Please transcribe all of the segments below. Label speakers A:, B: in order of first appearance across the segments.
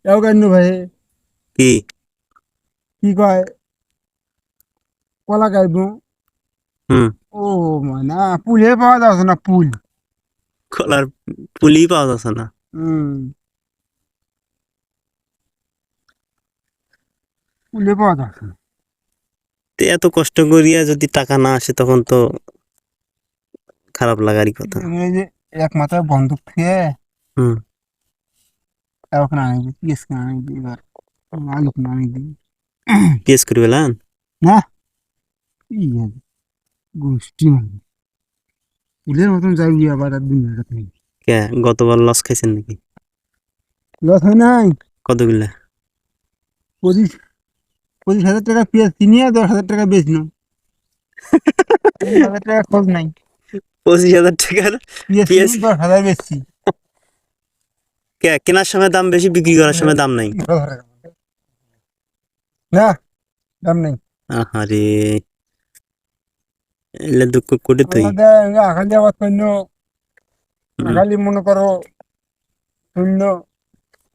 A: এও কেন ভাই?
B: কি
A: কি কয়? কলা গাইবো।
B: হুম
A: ও মানে পুলে পাওয়া যাচ্ছে না পুল।
B: কলার পুলি পাওয়া যাচ্ছে না।
A: হুম, পুলে পাওয়া যাচ্ছে না।
B: তো এত কষ্ট করিয়া যদি টাকা না আসে তখন তো খারাপ লাগারই কথা।
A: এই যে এক মাথায় বন্দুক থেকে
B: হুম
A: এখন আনিবি পিএস কে আনিবি এবার আলু কিনে আনিবি
B: কেস করে পেলাম।
A: না ইয়ে গোষ্ঠী মানে পুলের মতন যাবি আবার আর দুনিয়াটা থেকে
B: কে গতবার লস খাইছেন নাকি?
A: লস হয় নাই।
B: কতগুলা?
A: 25,000 টাকা পেঁয়াজ কিনিয়ে 10,000 টাকা বেচলাম। 3,000 টাকা খোঁজ নাই।
B: 25,000 টাকার
A: পেঁয়াজ কিনি
B: পেঁয়াজ?
A: 10,000 বেচছি।
B: কে কেনার সময় দাম বেশি, বিক্রি করার সময় দাম নাই?
A: না দাম নেই।
B: আহারে, এলে দুঃখ করে তুই।
A: আলাদা আগালি আবার শূন্য।
B: হুম,
A: আগালি মনে করো শূন্য।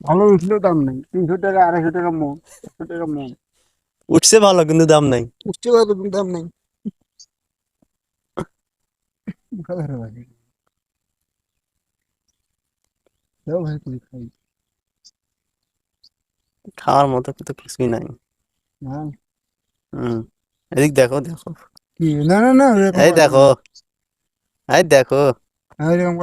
A: ভালো উঠলেও দাম নেই, 300 টাকা 250 টাকা মন, 100 টাকা মন।
B: উঠছে ভালো কিন্তু দাম নাই।
A: উঠছে ভালো কিন্তু দাম নেই। ধরে ভাই দাও ভাই তুমি খাই।
B: খাওয়ার মতো তো কিছুই নাই।
A: না
B: হুম, এদিক দেখো দেখো,
A: কি না না না এরকম
B: এই
A: করা যাবে
B: দেখো,
A: না।
B: এই দেখো।
A: এরকম